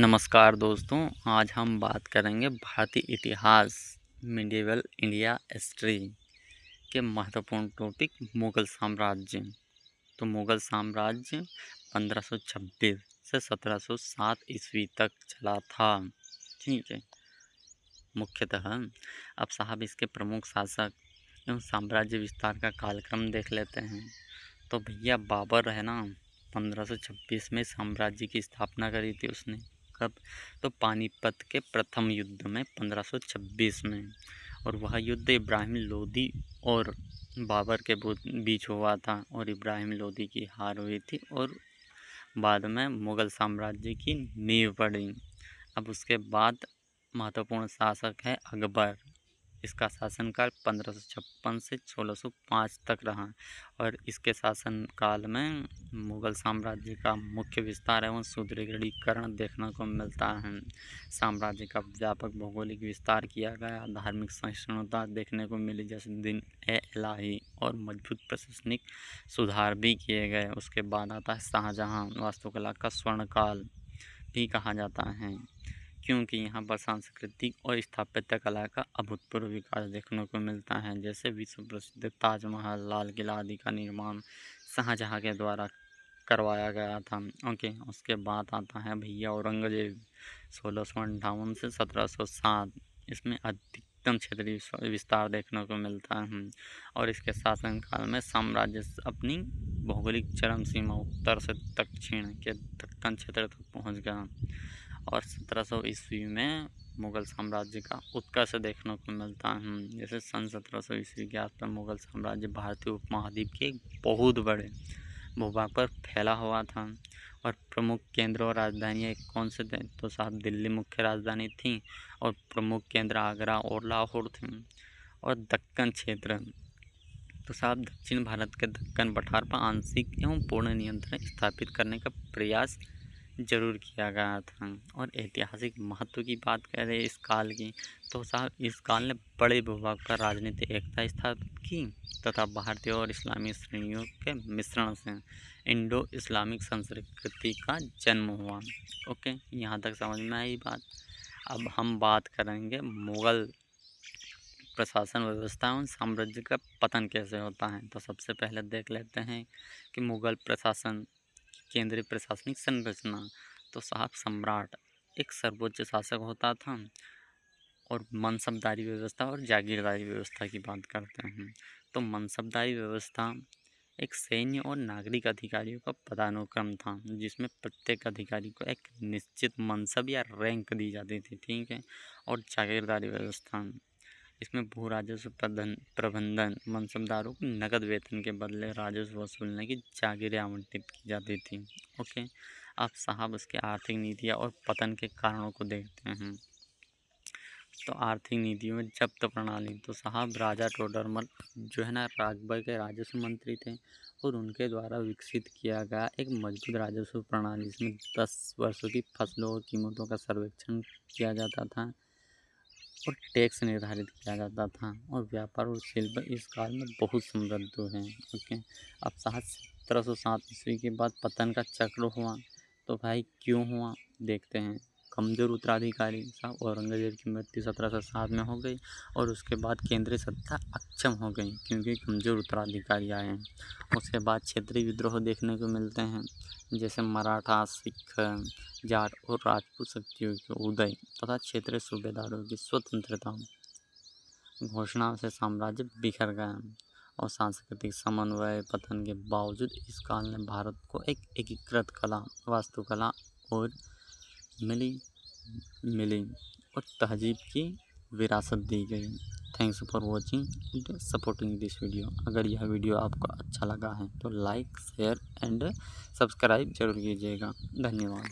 नमस्कार दोस्तों, आज हम बात करेंगे भारतीय इतिहास मिडिवल इंडिया हिस्ट्री के महत्वपूर्ण टॉपिक मुग़ल साम्राज्य। तो मुग़ल साम्राज्य 1526 से 1707 ईस्वी तक चला था। ठीक है। मुख्यतः अब साहब इसके प्रमुख शासक एवं साम्राज्य विस्तार का कालक्रम देख लेते हैं। तो भैया बाबर है ना, 1526 में साम्राज्य की स्थापना करी थी उसने। कब? तो पानीपत के प्रथम युद्ध में 1526 में। और वह युद्ध इब्राहिम लोदी और बाबर के बीच हुआ था और इब्राहिम लोदी की हार हुई थी और बाद में मुग़ल साम्राज्य की नींव पड़ी। अब उसके बाद महत्वपूर्ण शासक है अकबर। इसका शासनकाल 1556 से 1605 तक रहा और इसके शासनकाल में मुग़ल साम्राज्य का मुख्य विस्तार एवं सुदृढ़ीकरण देखने को मिलता है। साम्राज्य का व्यापक भौगोलिक विस्तार किया गया, धार्मिक सहिष्णुता देखने को मिली जैसे दिन इलाही और मजबूत प्रशासनिक सुधार भी किए गए। उसके बाद आता है शाहजहाँ। वास्तुकला का स्वर्णकाल भी कहा जाता है क्योंकि यहाँ पर सांस्कृतिक और स्थापत्य कला का अभूतपूर्व विकास देखने को मिलता है। जैसे विश्व प्रसिद्ध ताजमहल, लाल किला आदि का निर्माण शाहजहाँ के द्वारा करवाया गया था। ओके, उसके बाद आता है भैया औरंगजेब 1658 से 1707। इसमें अधिकतम क्षेत्रीय विस्तार देखने को मिलता है और इसके शासनकाल में साम्राज्य अपनी भौगोलिक चरम सीमा उत्तर से दक्षिण के दक्कन क्षेत्र तक पहुँच गया और 1700 ईस्वी में मुग़ल साम्राज्य का उत्कर्ष देखने को मिलता है। जैसे सन 1700 ईस्वी के आसपास मुग़ल साम्राज्य भारतीय उपमहाद्वीप के बहुत बड़े भूभाग पर फैला हुआ था और प्रमुख केंद्र और राजधानियाँ कौन से थे? तो साहब दिल्ली मुख्य राजधानी थी और प्रमुख केंद्र आगरा और लाहौर थे। और दक्कन क्षेत्र तो साहब दक्षिण भारत के दक्कन पठार पर आंशिक एवं पूर्ण नियंत्रण स्थापित करने का प्रयास जरूर किया गया था। और ऐतिहासिक महत्व की बात करें इस काल की तो साहब इस काल ने बड़े भूभाग पर राजनीतिक एकता स्थापित की तथा भारतीय और इस्लामी श्रेणियों के मिश्रण से इंडो इस्लामिक संस्कृति का जन्म हुआ। ओके, यहाँ तक समझ में आई बात। अब हम बात करेंगे मुग़ल प्रशासन व्यवस्था एवं साम्राज्य का पतन कैसे होता है। तो सबसे पहले देख लेते हैं कि मुग़ल प्रशासन केंद्रीय प्रशासनिक संरचना। तो साहब सम्राट एक सर्वोच्च शासक होता था और मनसबदारी व्यवस्था और जागीरदारी व्यवस्था की बात करते हैं। तो मनसबदारी व्यवस्था एक सैन्य और नागरिक अधिकारियों का पदानुक्रम था जिसमें प्रत्येक अधिकारी को एक निश्चित मनसब या रैंक दी जाती थी। ठीक है। और जागीरदारी व्यवस्था इसमें भू राजस्व प्रबंधन मनसबदारों को नकद वेतन के बदले राजस्व वसूलने की जागीरें आवंटित की जाती थी। ओके, अब साहब उसके आर्थिक नीतियाँ और पतन के कारणों को देखते हैं। तो आर्थिक नीतियों में जब्त प्रणाली तो साहब राजा टोडरमल जो है ना राजभर के राजस्व मंत्री थे और उनके द्वारा विकसित किया गया एक मजबूत राजस्व प्रणाली। इसमें 10 वर्षों की फसलों और कीमतों का सर्वेक्षण किया जाता था और टैक्स निर्धारित किया जाता था और व्यापार और शिल्प इस काल में बहुत समृद्ध हैं। ओके, अब 1707 ईस्वी के बाद पतन का चक्र हुआ। तो भाई क्यों हुआ देखते हैं। कमज़ोर उत्तराधिकारी साहब औरंगजेब की मृत्यु 1707 में हो गई और उसके बाद केंद्रीय सत्ता अक्षम हो गई क्योंकि कमज़ोर उत्तराधिकारी आए हैं। उसके बाद क्षेत्रीय विद्रोह देखने को मिलते हैं जैसे मराठा, सिख, जाट और राजपूत शक्तियों के उदय तथा क्षेत्रीय सूबेदारों की स्वतंत्रता घोषणा से साम्राज्य बिखर गया और सांस्कृतिक समन्वय पतन के बावजूद इस काल ने भारत को एक एकीकृत कला, वास्तुकला और मिली और तहजीब की विरासत दी गई। Thanks for watching supporting this video. अगर यह वीडियो आपको अच्छा लगा है तो लाइक, शेयर एंड सब्सक्राइब जरूर कीजिएगा। धन्यवाद।